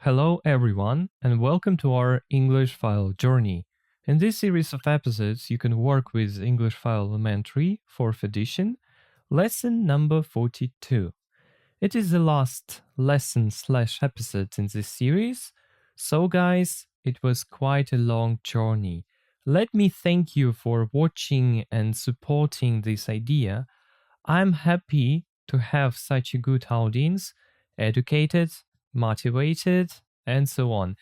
Hello everyone and welcome to our English file journey. In this series of episodes, you can work with English File Elementary 4th edition, lesson number 42. It is the last lesson/episode in this series. So guys, it was quite a long journey. Let me thank you for watching and supporting this idea. I'm happy to have such a good audience, educated, motivated, and so on.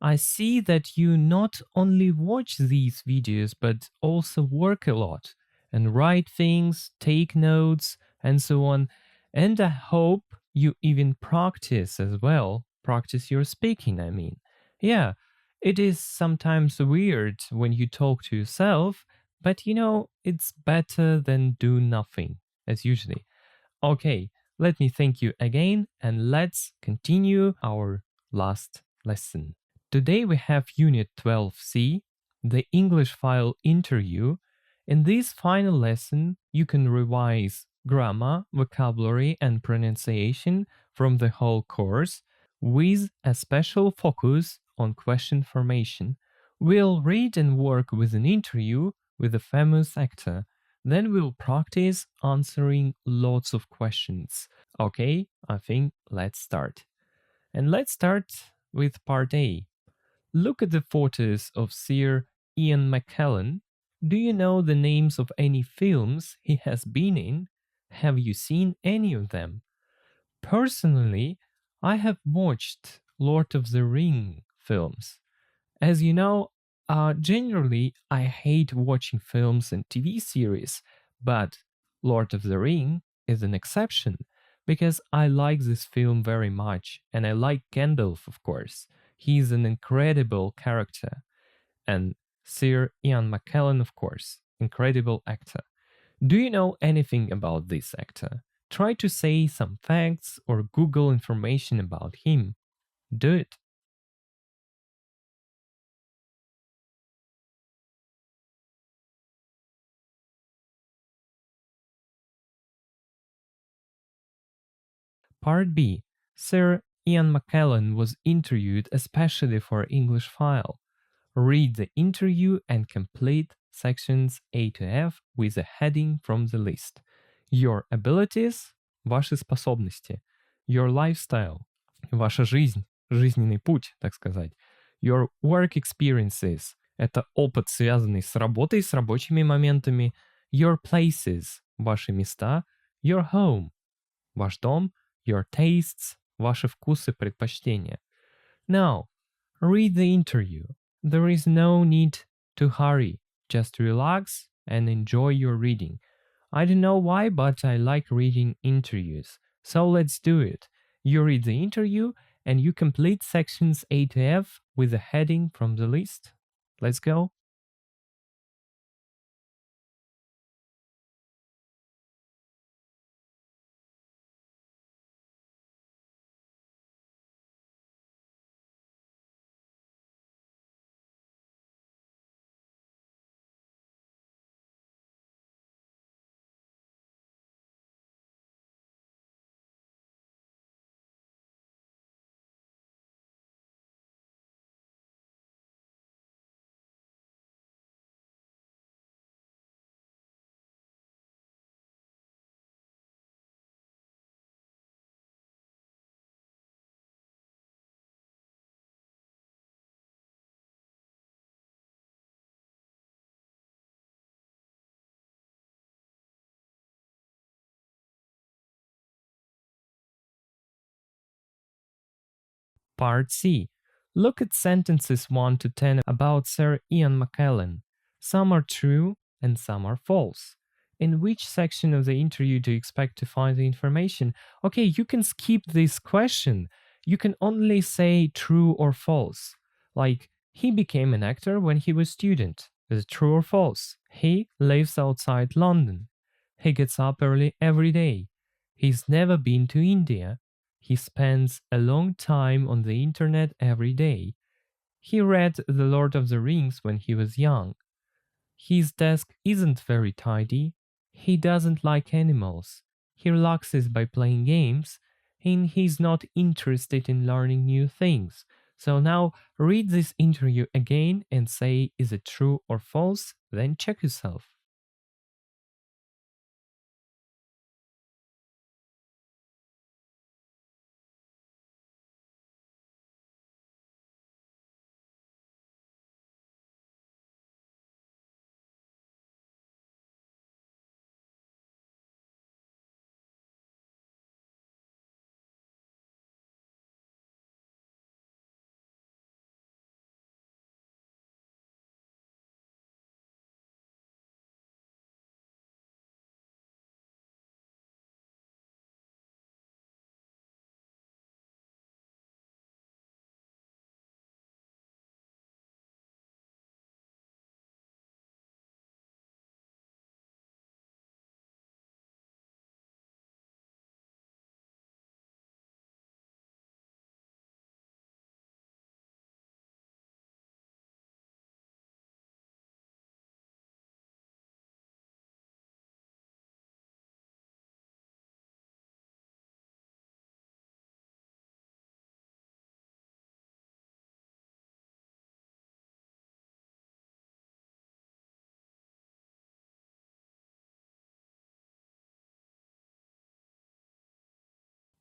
I see that you not only watch these videos, but also work a lot and write things, take notes, and so on. And I hope you even practice as well. Practice your speaking, I mean. Yeah, it is sometimes weird when you talk to yourself, but it's better than do nothing, as usually. Okay, let me thank you again and let's continue our last lesson. Today we have Unit 12C, the English file interview. In this final lesson, you can revise grammar, vocabulary, and pronunciation from the whole course with a special focus on question formation. We'll read and work with an interview with a famous actor. Then we'll practice answering lots of questions. Okay, I think let's start. And let's start with part A. Look at the photos of Sir Ian McKellen. Do you know the names of any films he has been in? Have you seen any of them? Personally, I have watched Lord of the Ring films. As you know, generally I hate watching films and TV series, but Lord of the Ring is an exception because I like this film very much and I like Gandalf, of course. He's an incredible character. And Sir Ian McKellen, of course, incredible actor. Do you know anything about this actor? Try to say some facts or Google information about him. Do it. Part B. Sir Ian McKellen was interviewed especially for English file. Read the interview and complete sections A to F with a heading from the list. Your abilities – ваши способности. Your lifestyle – ваша жизнь, жизненный путь, так сказать. Your work experiences – это опыт, связанный с работой, с рабочими моментами. Your places – ваши места. Your home – ваш дом. Your tastes – ваши вкусы, предпочтения. Now, read the interview. There is no need to hurry. Just relax and enjoy your reading. I don't know why, but I like reading interviews. So let's do it. You read the interview and you complete sections A to F with a heading from the list. Let's go. Part C. Look at sentences 1 to 10 about Sir Ian McKellen. Some are true and some are false. In which section of the interview do you expect to find the information? Okay, you can skip this question. You can only say true or false. Like, he became an actor when he was a student. Is it true or false? He lives outside London. He gets up early every day. He's never been to India. He spends a long time on the internet every day. He read The Lord of the Rings when he was young. His desk isn't very tidy. He doesn't like animals. He relaxes by playing games. and he's not interested in learning new things. So now read this interview again and say, is it true or false? Then check yourself.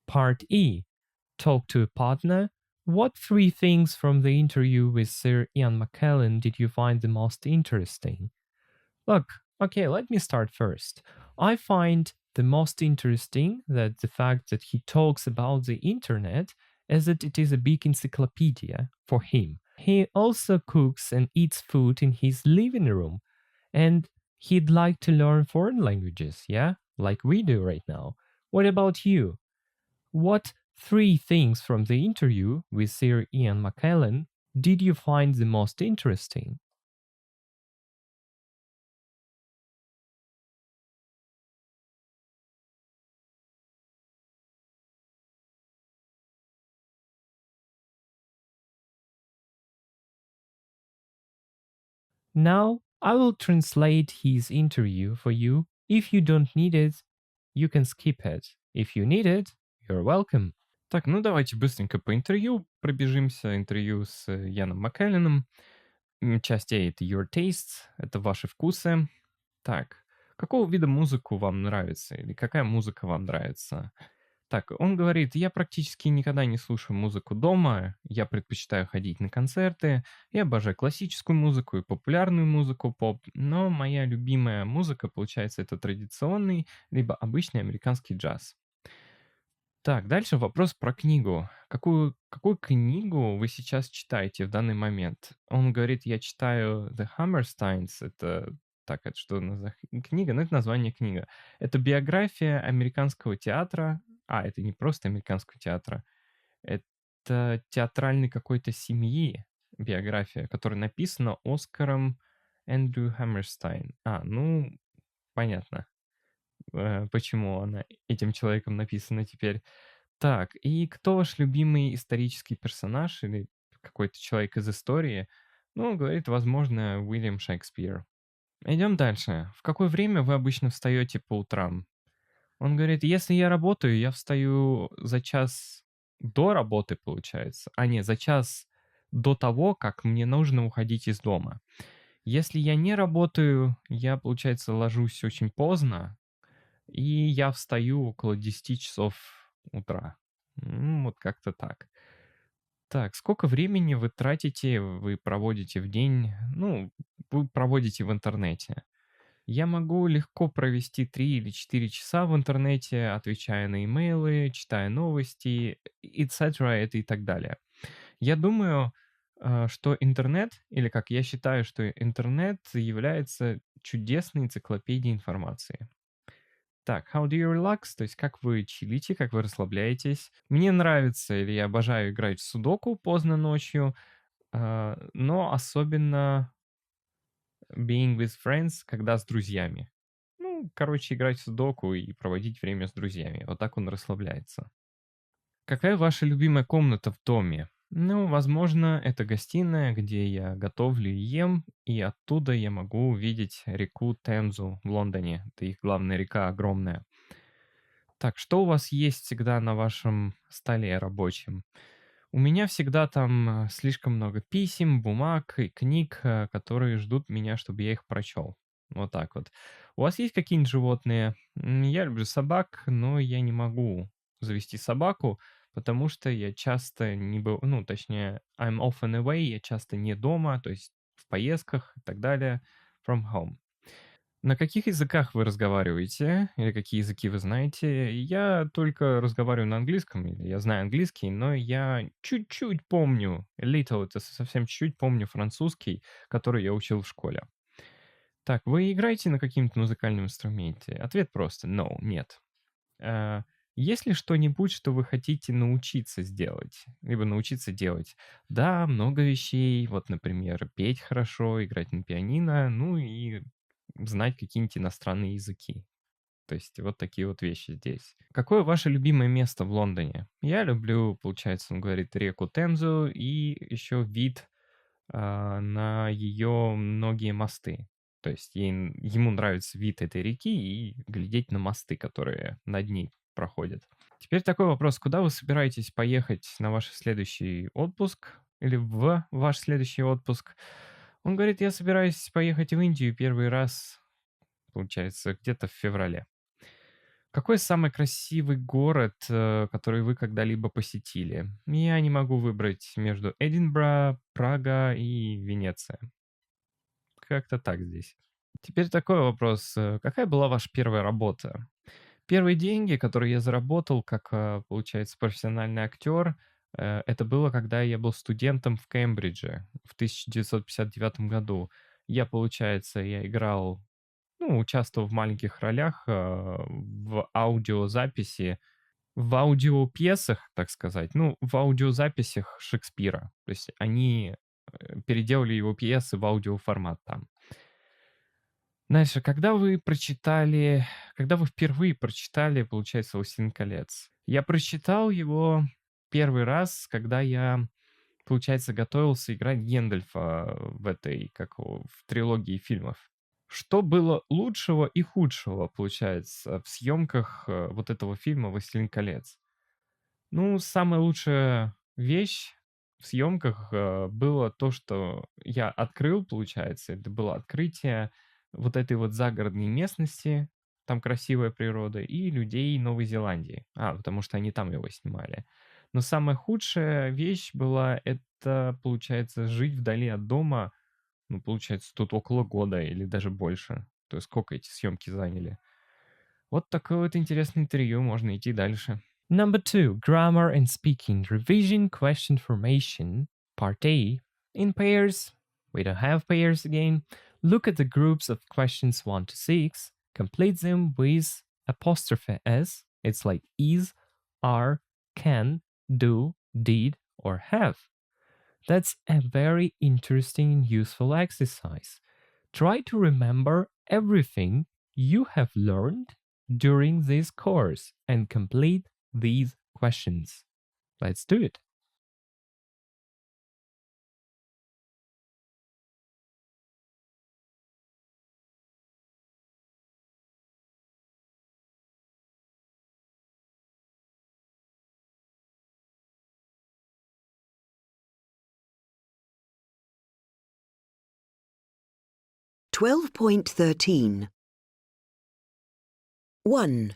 Part E. Talk to a partner. What three things from the interview with Sir Ian McKellen did you find the most interesting? Look, okay, let me start first. I find the most interesting that the fact that he talks about the internet as that it is a big encyclopedia for him. He also cooks and eats food in his living room, and he'd like to learn foreign languages, yeah? Like we do right now. What about you? What three things from the interview with Sir Ian McKellen did you find the most interesting? Now, I will translate his interview for you. If you don't need it, you can skip it. If you need it, you're welcome. Так, ну давайте быстренько по интервью пробежимся. Интервью с Яном Маккелленом. Часть А — это your tastes, это ваши вкусы. Так, какого вида музыку вам нравится или какая музыка вам нравится? Так, он говорит, я практически никогда не слушаю музыку дома, я предпочитаю ходить на концерты, я обожаю классическую музыку и популярную музыку поп, но моя любимая музыка, получается, это традиционный, либо обычный американский джаз. Так, дальше вопрос про книгу. Какую книгу вы сейчас читаете в данный момент? Он говорит, я читаю The Hammersteins. Это так, это что за книга? Ну, это название книга. Это биография американского театра. Это не просто американского театра. Это театральной какой-то семьи биография, которая написана Оскаром Эндрю Хаммерстайн. Ну, понятно, почему она этим человеком написана теперь. Так, и кто ваш любимый исторический персонаж или какой-то человек из истории? Ну, говорит, возможно, Уильям Шекспир. Идем дальше. В какое время вы обычно встаете по утрам? Он говорит, если я работаю, я встаю за час до работы, получается. Нет, за час до того, как мне нужно уходить из дома. Если я не работаю, я, получается, ложусь очень поздно, и я встаю около 10 часов утра. Вот как-то так. Так, сколько времени вы проводите в день, вы проводите в интернете? Я могу легко провести 3 или 4 часа в интернете, отвечая на имейлы, читая новости, etc. это и так далее. Я думаю, что интернет, или как я считаю, что интернет является чудесной энциклопедией информации. Так, how do you relax? То есть как вы чилите, как вы расслабляетесь. Мне нравится, или я обожаю играть в судоку поздно ночью, но особенно being with friends, когда с друзьями. Короче, играть в судоку и проводить время с друзьями. Вот так он расслабляется. Какая ваша любимая комната в доме? Возможно, это гостиная, где я готовлю и ем, и оттуда я могу увидеть реку Темзу в Лондоне. Это их главная река, огромная. Так, что у вас есть всегда на вашем столе рабочем? У меня всегда там слишком много писем, бумаг и книг, которые ждут меня, чтобы я их прочел. Вот так вот. У вас есть какие-нибудь животные? Я люблю собак, но я не могу завести собаку, потому что я часто не был, ну, точнее, I'm often away, я часто не дома, то есть в поездках и так далее, from home. На каких языках вы разговариваете? Или какие языки вы знаете? Я только разговариваю на английском, или я знаю английский, но я чуть-чуть помню, little, это совсем чуть-чуть помню французский, который я учил в школе. Так, вы играете на каком-то музыкальном инструменте? Ответ просто no, нет. А, Есть ли что-нибудь, что вы хотите научиться сделать, либо научиться делать? Да, много вещей. Вот, например, петь хорошо, играть на пианино, ну и знать какие-нибудь иностранные языки. То есть вот такие вот вещи здесь. Какое ваше любимое место в Лондоне? Я люблю, получается, он говорит, реку Темзу и еще вид на ее многие мосты. То есть ему нравится вид этой реки и глядеть на мосты, которые над ней проходят. Теперь такой вопрос. Куда вы собираетесь поехать на ваш следующий отпуск или в ваш следующий отпуск? Он говорит, я собираюсь поехать в Индию первый раз, получается, где-то в феврале. Какой самый красивый город, который вы когда-либо посетили? Я не могу выбрать между Эдинбро, Прага и Венеция. Как-то так здесь. Теперь такой вопрос. Какая была ваша первая работа? Первые деньги, которые я заработал как, получается, профессиональный актер, это было, когда я был студентом в Кембридже в 1959 году. Я играл, ну, участвовал в маленьких ролях в аудиозаписи, в аудиопьесах, так сказать, ну, в аудиозаписях Шекспира. То есть они переделали его пьесы в аудиоформат там. Дальше, когда вы впервые прочитали, получается, «Властелин колец»? Я прочитал его первый раз, когда я, получается, готовился играть Гендальфа в этой, как его, в трилогии фильмов. Что было лучшего и худшего, получается, в съемках вот этого фильма «Властелин колец»? Ну, самая лучшая вещь в съемках, было то, что я открыл, получается. Это было открытие вот этой вот загородной местности, там красивая природа, и людей Новой Зеландии. Потому что они там его снимали. Но самая худшая вещь была, это, получается, жить вдали от дома, ну, получается, тут около года или даже больше. То есть сколько эти съемки заняли. Вот такое вот интересное интервью, можно идти дальше. Number 2, grammar and speaking, revision, question formation, part A. In pairs, we don't have pairs again. Look at the groups of questions 1 to 6, complete them with apostrophe S. It's like is, are, can, do, did, or have. That's a very interesting and useful exercise. Try to remember everything you have learned during this course and complete these questions. Let's do it. .13 1.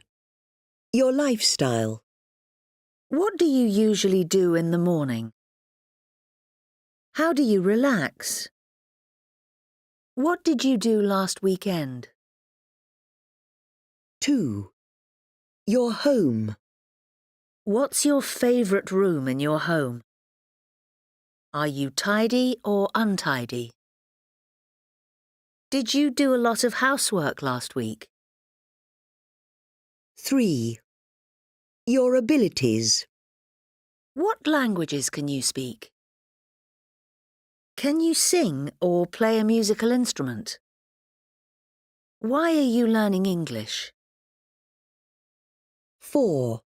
Your lifestyle. What do you usually do in the morning? How do you relax? What did you do last weekend? 2. Your home. What's your favourite room in your home? Are you tidy or untidy? Did you do a lot of housework last week? 3. Your abilities. What languages can you speak? Can you sing or play a musical instrument? Why are you learning English? 4.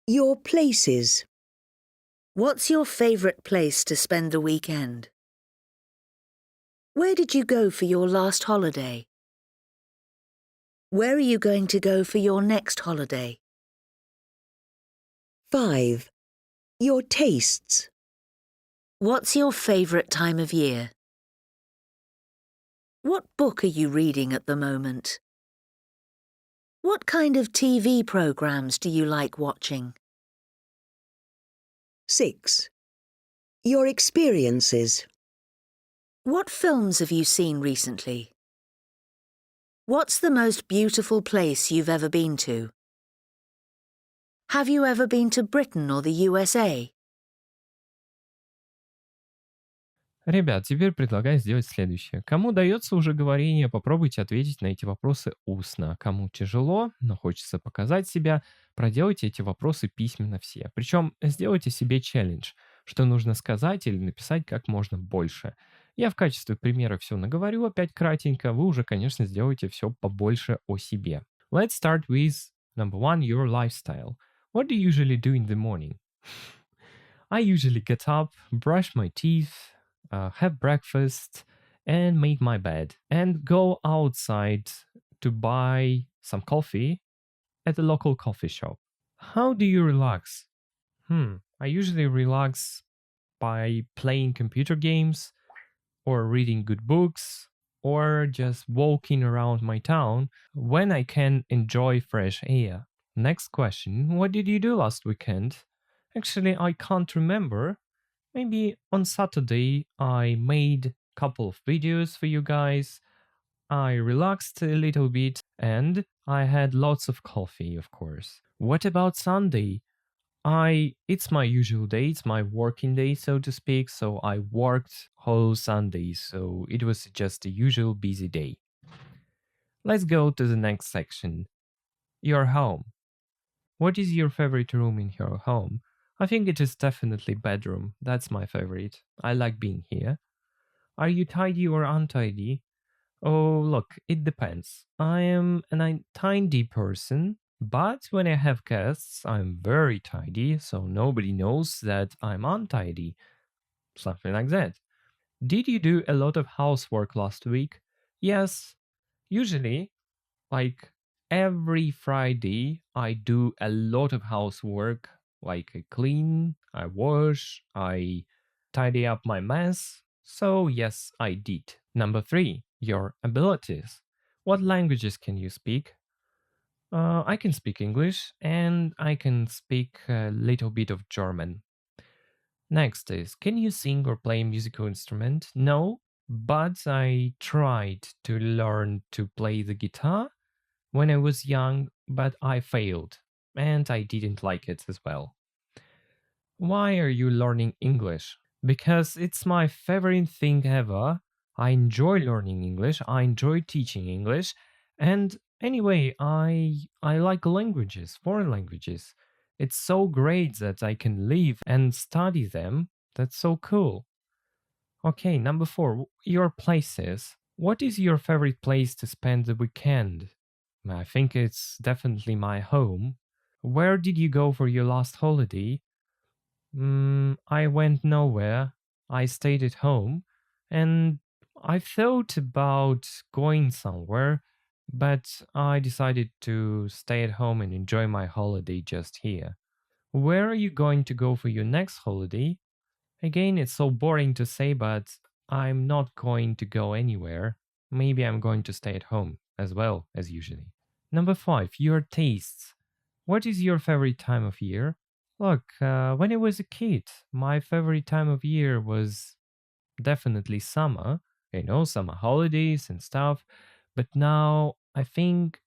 Your places. What's your favourite place to spend the weekend? Where did you go for your last holiday? Where are you going to go for your next holiday? 5. Your tastes. What's your favourite time of year? What book are you reading at the moment? What kind of TV programmes do you like watching? 6. Your experiences. What films have you seen recently? What's the most beautiful place you've ever been to? Have you ever been to Britain or the USA? Ребят, теперь предлагаю сделать следующее. Кому дается уже говорение, попробуйте ответить на эти вопросы устно. Кому тяжело, но хочется показать себя, проделайте эти вопросы письменно все. Причем сделайте себе челлендж, что нужно сказать или написать как можно больше. Я в качестве примера все наговорю опять кратенько, вы уже, конечно, сделаете все побольше о себе. Let's start with number 1, your lifestyle. What do you usually do in the morning? I usually get up, brush my teeth, have breakfast, and make my bed, and go outside to buy some coffee at the local coffee shop. How do you relax? I usually relax by playing computer games, or reading good books, or just walking around my town when I can enjoy fresh air. Next question. What did you do last weekend? Actually, I can't remember. Maybe on Saturday I made a couple of videos for you guys. I relaxed a little bit and I had lots of coffee, of course. What about Sunday? It's my usual day, it's my working day, so to speak, so I worked whole Sunday, so it was just a usual busy day. Let's go to the next section. Your home. What is your favorite room in your home? I think it is definitely bedroom. That's my favorite. I like being here. Are you tidy or untidy? Oh, look, it depends. I am a tidy person, but when I have guests, I'm very tidy, so nobody knows that I'm untidy. Something like that. Did you do a lot of housework last week? Yes. Usually, like every Friday, I do a lot of housework. Like I clean, I wash, I tidy up my mess. So, yes, I did. Number 3, your abilities. What languages can you speak? I can speak English and I can speak a little bit of German. Next is, can you sing or play a musical instrument? No, but I tried to learn to play the guitar when I was young, but I failed and I didn't like it as well. Why are you learning English? Because it's my favorite thing ever. I enjoy learning English, I enjoy teaching English, and anyway, I like languages, foreign languages. It's so great that I can live and study them. That's so cool. Okay, number 4, your places. What is your favorite place to spend the weekend? I think it's definitely my home. Where did you go for your last holiday? I went nowhere. I stayed at home and I thought about going somewhere, but I decided to stay at home and enjoy my holiday just here. Where are you going to go for your next holiday? Again, it's so boring to say, but I'm not going to go anywhere. Maybe I'm going to stay at home as well as usually. Number 5, your tastes. What is your favorite time of year? Look, when I was a kid, my favorite time of year was definitely summer, summer holidays and stuff. But now I think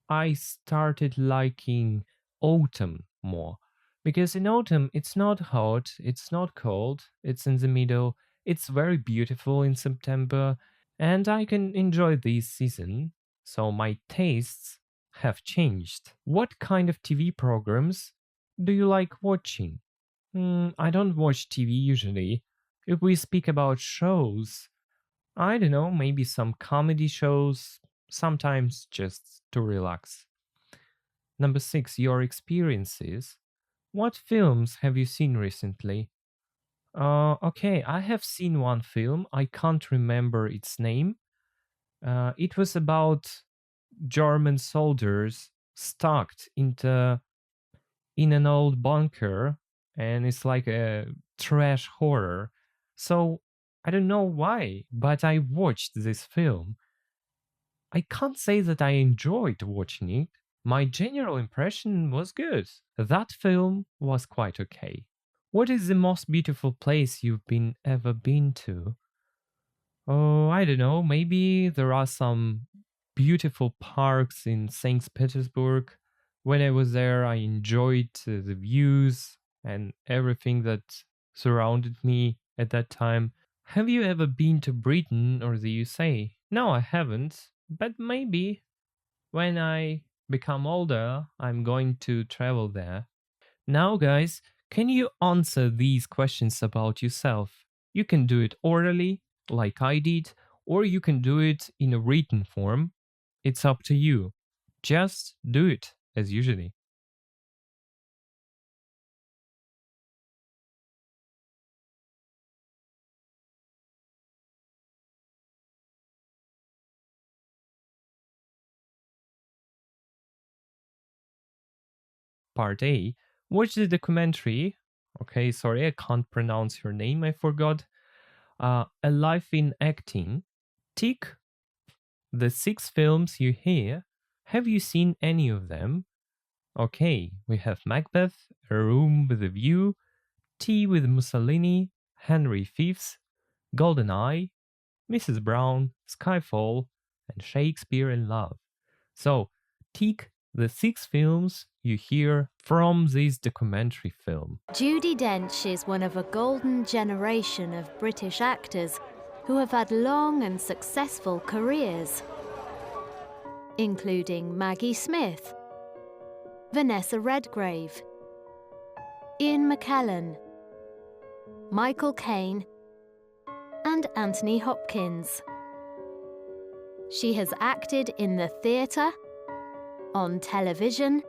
I started liking autumn more. Because in autumn, it's not hot, it's not cold, it's in the middle, it's very beautiful in September, and I can enjoy this season. So my tastes have changed. What kind of TV programs do you like watching? I don't watch TV usually. If we speak about shows, I don't know, maybe some comedy shows, sometimes just to relax. Number 6, your experiences. What films have you seen recently? Okay, I have seen one film. I can't remember its name. It was about German soldiers stuck in an old bunker, and it's like a trash horror. So I don't know why, but I watched this film. I can't say that I enjoyed watching it. My general impression was good. That film was quite okay. What is the most beautiful place you've ever been to? Oh, I don't know. Maybe there are some beautiful parks in St. Petersburg. When I was there, I enjoyed the views and everything that surrounded me at that time. Have you ever been to Britain or the USA? No, I haven't, but maybe when I become older, I'm going to travel there. Now, guys, can you answer these questions about yourself? You can do it orally, like I did, or you can do it in a written form. It's up to you. Just do it as usually. Part A. Watch the documentary. Okay, sorry, I can't pronounce your name, I forgot. A Life in Acting. Tick the 6 films you hear. Have you seen any of them? Okay, we have Macbeth, A Room with a View, Tea with Mussolini, Henry V, GoldenEye, Mrs. Brown, Skyfall, and Shakespeare in Love. So, tick the 6 films you hear from this documentary film. Judi Dench is one of a golden generation of British actors who have had long and successful careers, including Maggie Smith, Vanessa Redgrave, Ian McKellen, Michael Caine, and Anthony Hopkins. She has acted in the theatre, on television,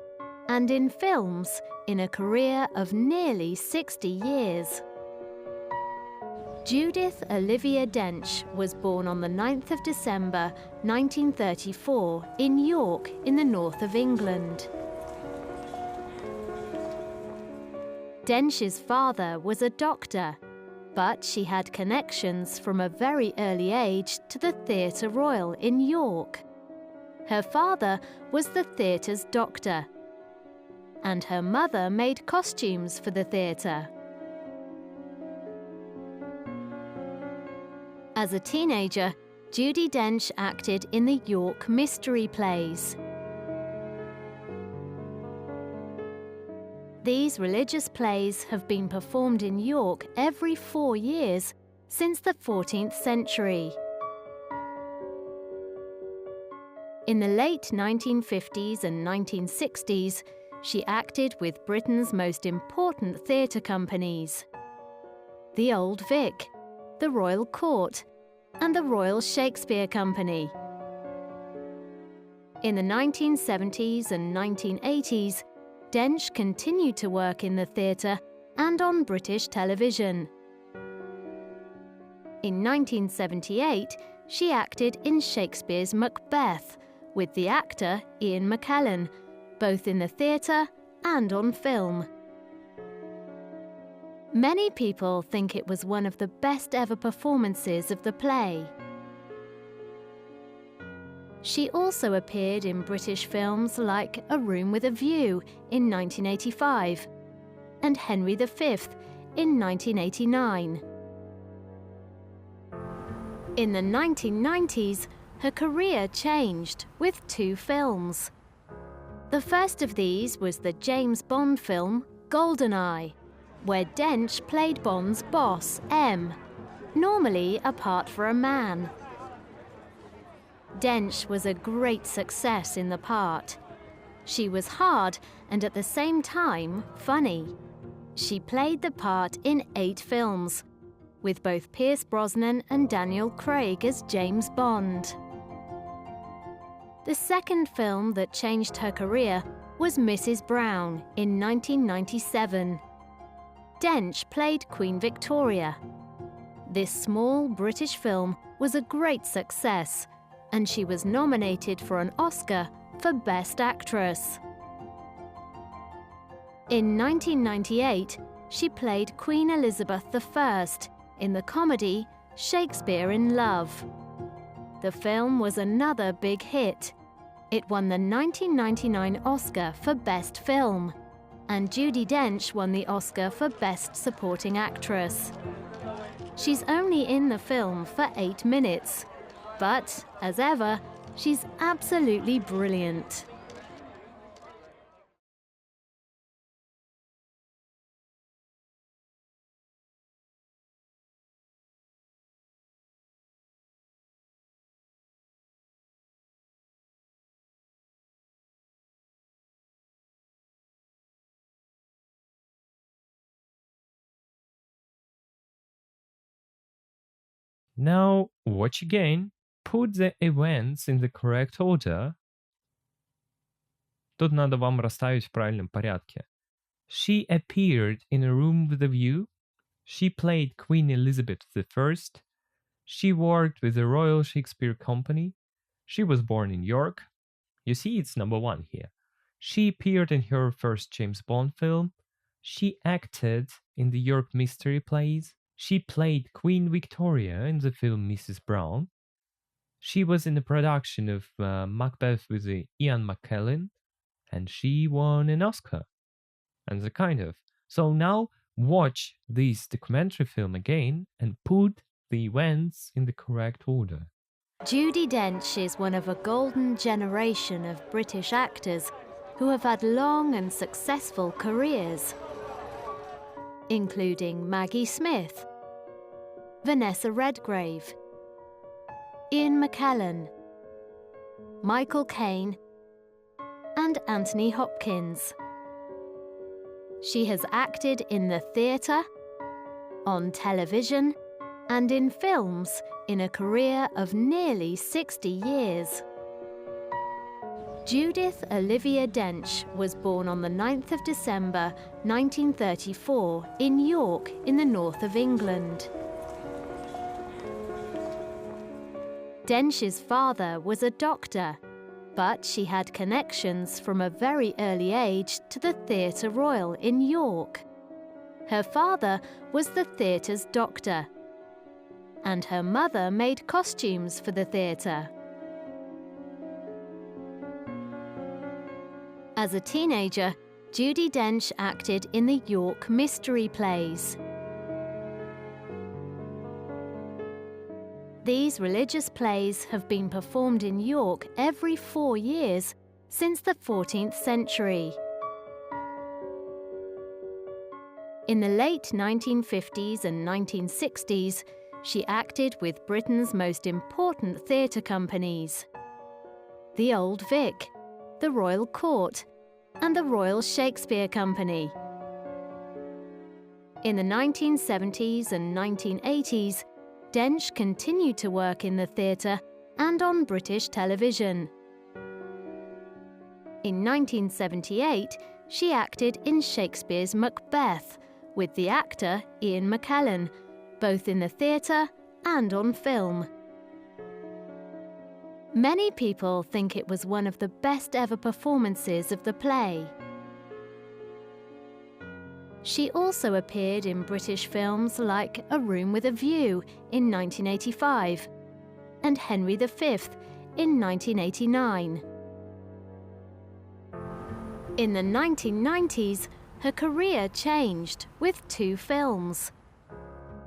and in films in a career of nearly 60 years. Judith Olivia Dench was born on the 9th of December 1934 in York in the north of England. Dench's father was a doctor, but she had connections from a very early age to the Theatre Royal in York. Her father was the theatre's doctor, and her mother made costumes for the theatre. As a teenager, Judi Dench acted in the York Mystery Plays. These religious plays have been performed in York every 4 years since the 14th century. In the late 1950s and 1960s, she acted with Britain's most important theatre companies: the Old Vic, the Royal Court, and the Royal Shakespeare Company. In the 1970s and 1980s, Dench continued to work in the theatre and on British television. In 1978, she acted in Shakespeare's Macbeth with the actor Ian McKellen, both in the theatre and on film. Many people think it was one of the best ever performances of the play. She also appeared in British films like A Room with a View in 1985 and Henry V in 1989. In the 1990s, her career changed with 2 films. The first of these was the James Bond film GoldenEye, where Dench played Bond's boss, M, normally a part for a man. Dench was a great success in the part. She was hard and at the same time funny. She played the part in 8 films, with both Pierce Brosnan and Daniel Craig as James Bond. The second film that changed her career was Mrs. Brown in 1997. Dench played Queen Victoria. This small British film was a great success, and she was nominated for an Oscar for Best Actress. In 1998, she played Queen Elizabeth I in the comedy Shakespeare in Love. The film was another big hit. It won the 1999 Oscar for Best Film, and Judi Dench won the Oscar for Best Supporting Actress. She's only in the film for 8 minutes, but, as ever, she's absolutely brilliant. Now, watch again. Put the events in the correct order. Тут надо вам расставить в правильном порядке. She appeared in a room with a view. She played Queen Elizabeth I. She worked with the Royal Shakespeare Company. She was born in York. You see, it's number 1 here. She appeared in her first James Bond film. She acted in the York mystery plays. She played Queen Victoria in the film Mrs. Brown. She was in the production of Macbeth with Ian McKellen, and she won an Oscar. And the kind of. So now watch this documentary film again and put the events in the correct order. Judi Dench is one of a golden generation of British actors who have had long and successful careers, including Maggie Smith, Vanessa Redgrave, Ian McKellen, Michael Caine, and Anthony Hopkins. She has acted in the theatre, on television, and in films in a career of nearly 60 years. Judith Olivia Dench was born on the 9th of December 1934 in York in the north of England. Dench's father was a doctor, but she had connections from a very early age to the Theatre Royal in York. Her father was the theatre's doctor, and her mother made costumes for the theatre. As a teenager, Judi Dench acted in the York mystery plays. These religious plays have been performed in York every 4 years since the 14th century. In the late 1950s and 1960s, she acted with Britain's most important theatre companies: the Old Vic, the Royal Court, and the Royal Shakespeare Company. In the 1970s and 1980s, Dench continued to work in the theatre and on British television. In 1978, she acted in Shakespeare's Macbeth with the actor Ian McKellen, both in the theatre and on film. Many people think it was one of the best ever performances of the play. She also appeared in British films like A Room with a View in 1985 and Henry V in 1989. In the 1990s, her career changed with 2 films.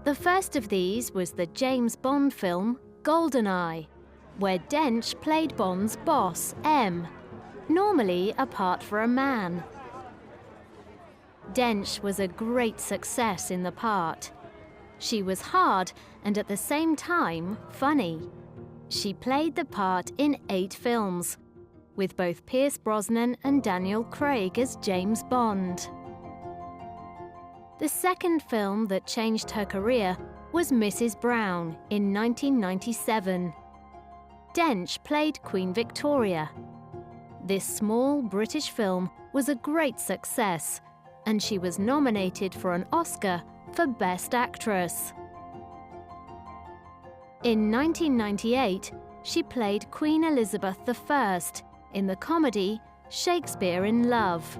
The first of these was the James Bond film GoldenEye, where Dench played Bond's boss, M, normally a part for a man. Dench was a great success in the part. She was hard and at the same time funny. She played the part in 8 films, with both Pierce Brosnan and Daniel Craig as James Bond. The second film that changed her career was Mrs. Brown in 1997. Dench played Queen Victoria. This small British film was a great success, and she was nominated for an Oscar for Best Actress. In 1998, she played Queen Elizabeth I in the comedy Shakespeare in Love.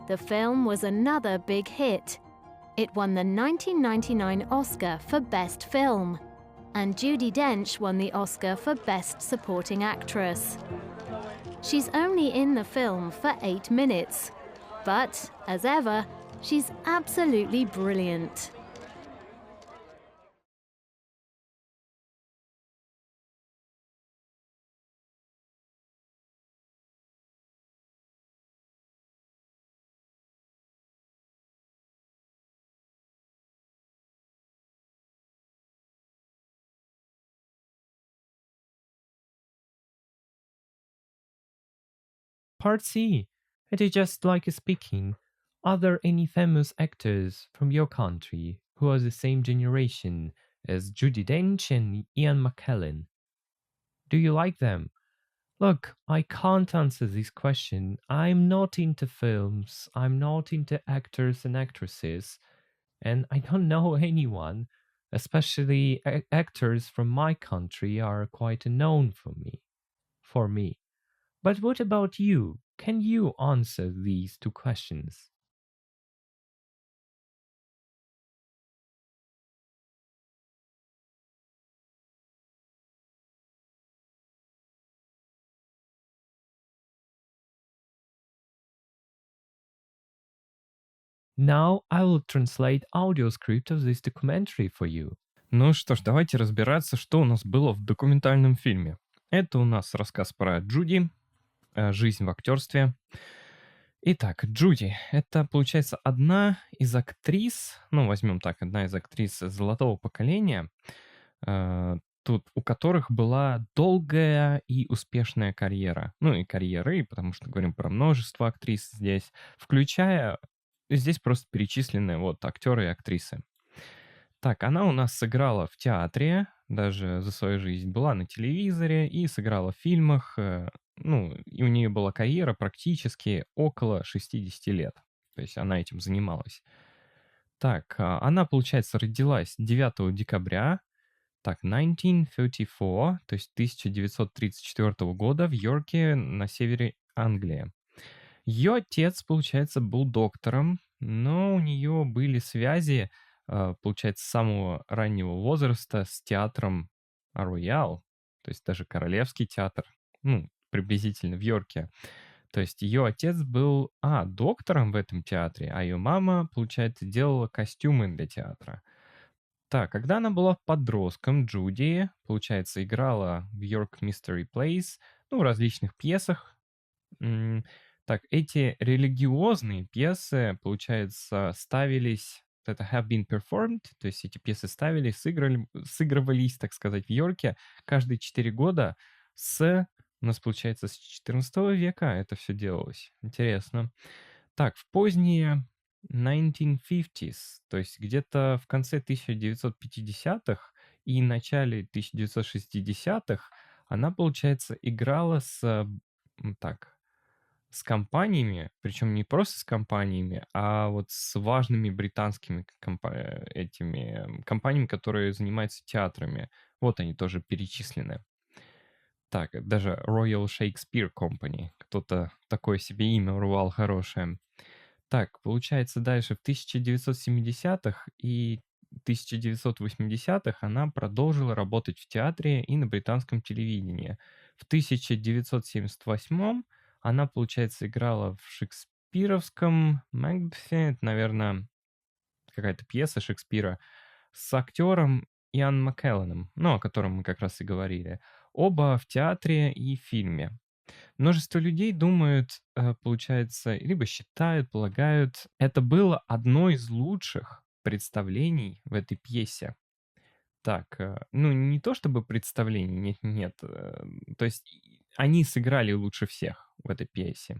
The film was another big hit. It won the 1999 Oscar for Best Film, and Judi Dench won the Oscar for Best Supporting Actress. She's only in the film for 8 minutes, but, as ever, she's absolutely brilliant. Part C. It is just like speaking. Are there any famous actors from your country who are the same generation as Judi Dench and Ian McKellen? Do you like them? Look, I can't answer this question. I'm not into films, I'm not into actors and actresses, and I don't know anyone, especially actors from my country are quite unknown for me. But what about you? Can you answer these two questions? Now I will translate audio script of this documentary for you. Ну что ж, давайте разбираться, что у нас было в документальном фильме. Это у нас рассказ про Джуди, жизнь в актерстве. Итак, Джуди — это, получается, одна из актрис, ну, возьмем так, одна из актрис золотого поколения, тут у которых была долгая и успешная карьера. Ну, и карьеры, потому что говорим про множество актрис здесь, включая, здесь просто перечислены вот актеры и актрисы. Так, она у нас сыграла в театре, даже за свою жизнь, была на телевизоре и сыграла в фильмах. Ну, и у нее была карьера практически около 60 лет. То есть она этим занималась. Так, она, получается, родилась 9 декабря, так, 1934, то есть 1934 года в Йорке на севере Англии. Ее отец, получается, был доктором, но у нее были связи, получается, с самого раннего возраста с театром Роял, то есть даже Королевский театр, ну, приблизительно в Йорке. То есть ее отец был, доктором в этом театре, а ее мама, получается, делала костюмы для театра. Так, когда она была подростком, Джуди, получается, играла в York Mystery Plays, ну, в различных пьесах. Так, эти религиозные пьесы, получается, ставились, это have been performed, то есть эти пьесы ставились, сыгрывались, так сказать, в Йорке каждые 4 года у нас, получается, с 14 века это все делалось. Интересно. Так, в поздние 1950s, то есть где-то в конце 1950-х и начале 1960-х она, получается, играла с компаниями, причем не просто с компаниями, а вот с важными британскими компаниями, которые занимаются театрами. Вот они тоже перечислены. Так, даже Royal Shakespeare Company. Кто-то такое себе имя урвал хорошее. Так, получается, дальше в 1970-х и 1980-х она продолжила работать в театре и на британском телевидении. В 1978-м она, получается, играла в шекспировском Макбете, это, наверное, какая-то пьеса Шекспира, с актером Иан Маккелленом, ну, о котором мы как раз и говорили. Оба в театре и фильме. Множество людей думают, получается, либо считают, полагают, это было одно из лучших представлений в этой пьесе. Так, ну не то чтобы представление, нет, то есть они сыграли лучше всех в этой пьесе.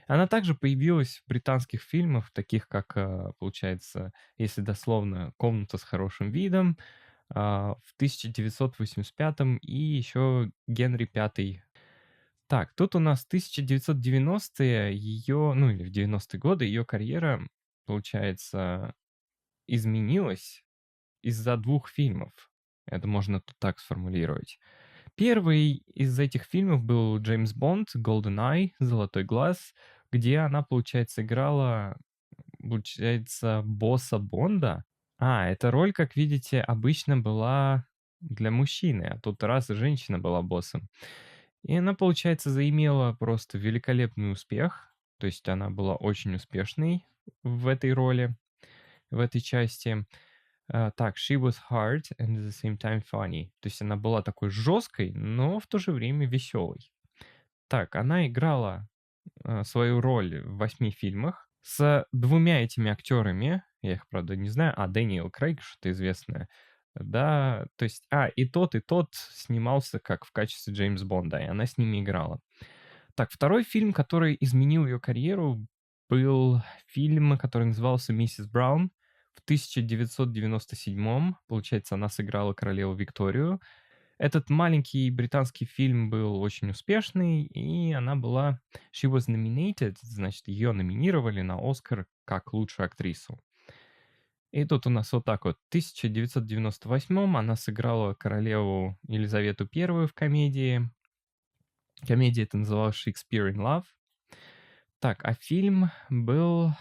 Она также появилась в британских фильмах, таких как, получается, если дословно, «Комната с хорошим видом», в 1985 и еще «Генри V». Так, тут у нас 1990-е, ее, ну или в 90-е годы ее карьера, получается, изменилась из-за 2 фильмов. Это можно тут так сформулировать. Первый из этих фильмов был «Джеймс Бонд», «GoldenEye», «Золотой глаз». где она, получается, играла, получается, босса Бонда. Эта роль, как видите, обычно была для мужчины, а тут раз женщина была боссом. И она, получается, заимела просто великолепный успех. То есть она была очень успешной в этой роли, в этой части. Так, she was hard and at the same time funny. То есть она была такой жесткой, но в то же время веселой. Так, она играла свою роль в 8 фильмах с двумя этими актерами. Я их, правда, не знаю. Дэниел Крейг, что-то известное. Да, то есть, и тот снимался как в качестве Джеймс Бонда, и она с ними играла. Так, второй фильм, который изменил ее карьеру, был фильм, который назывался «Миссис Браун». В 1997, получается, она сыграла королеву Викторию. Этот маленький британский фильм был очень успешный, и она была... She was nominated, значит, ее номинировали на Оскар как лучшую актрису. И тут у нас вот так вот. В 1998 она сыграла королеву Елизавету I в комедии. Комедия это называлась «Shakespeare in Love». Так, а фильм был,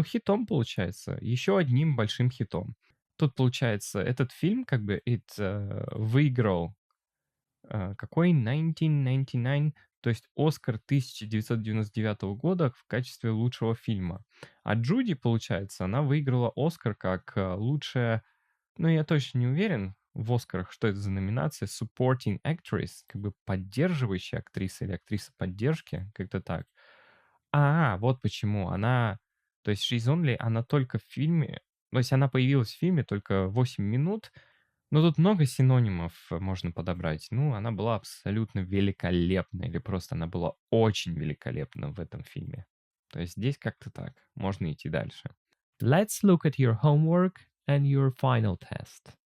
хитом, получается. Еще одним большим хитом. Тут, получается, этот фильм выиграл какой? 1999, то есть Оскар 1999 года в качестве лучшего фильма. А Джуди, получается, она выиграла Оскар как лучшая, я точно не уверен в Оскарах, что это за номинация, supporting actress, как бы поддерживающая актриса или актриса поддержки, как-то так. Вот почему. То есть She's Only, она только в фильме, то есть она появилась в фильме только 8 минут, но тут много синонимов можно подобрать. Она была абсолютно великолепна, или просто она была очень великолепна в этом фильме. То есть здесь как-то так. Можно идти дальше. Let's look at your homework and your final test.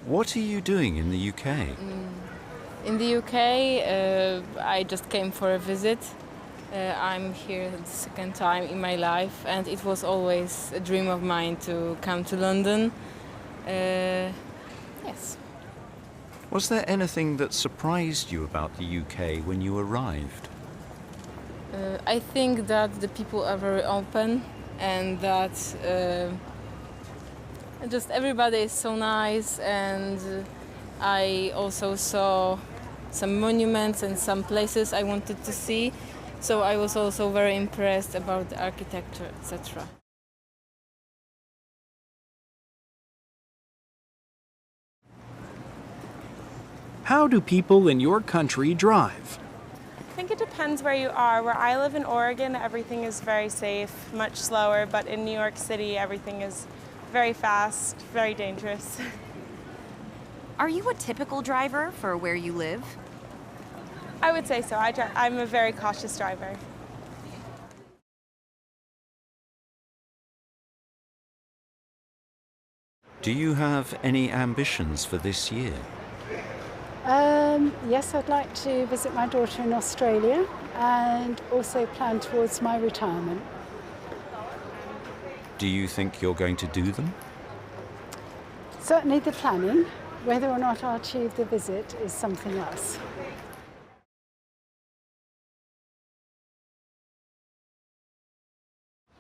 What are you doing in the UK? In the UK, I just came for a visit. I'm here the second time in my life, and it was always a dream of mine to come to London. Yes. Was there anything that surprised you about the UK when you arrived? I think that the people are very open, and that just everybody is so nice, and I also saw some monuments and some places I wanted to see, so I was also very impressed about the architecture, etc. How do people in your country drive? I think it depends where you are. Where I live in Oregon, everything is very safe, much slower, but in New York City, everything is very fast, very dangerous. Are you a typical driver for where you live? I would say so. I'm a very cautious driver. Do you have any ambitions for this year? Yes, I'd like to visit my daughter in Australia and also plan towards my retirement. Do you think you're going to do them? Certainly the planning. Whether or not I'll achieve the visit is something else.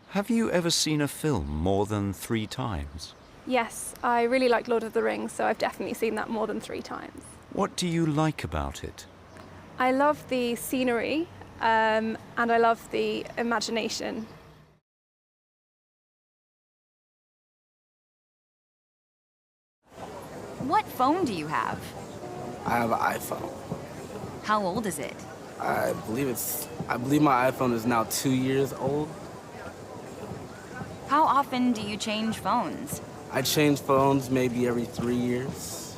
Have you ever seen a film more than 3 times? Yes, I really like Lord of the Rings, so I've definitely seen that more than 3 times. What do you like about it? I love the scenery, and I love the imagination. What phone do you have? I have an iPhone. How old is it? I believe my iPhone is now 2 years old. How often do you change phones? I change phones maybe every 3 years.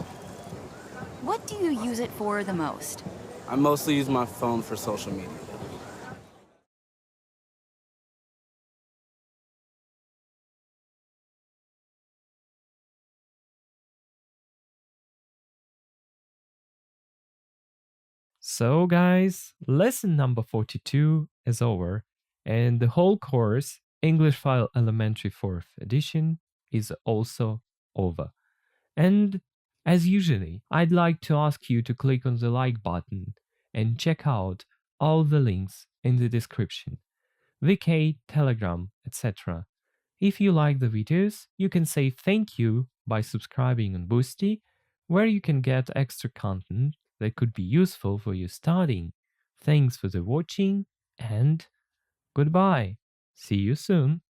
What do you use it for the most? I mostly use my phone for social media. So guys, lesson number 42 is over, and the whole course, English File Elementary 4th edition, is also over. And as usually, I'd like to ask you to click on the like button and check out all the links in the description, VK, Telegram, etc. If you like the videos, you can say thank you by subscribing on Boosty, where you can get extra content that could be useful for you studying. Thanks for the watching and goodbye. See you soon.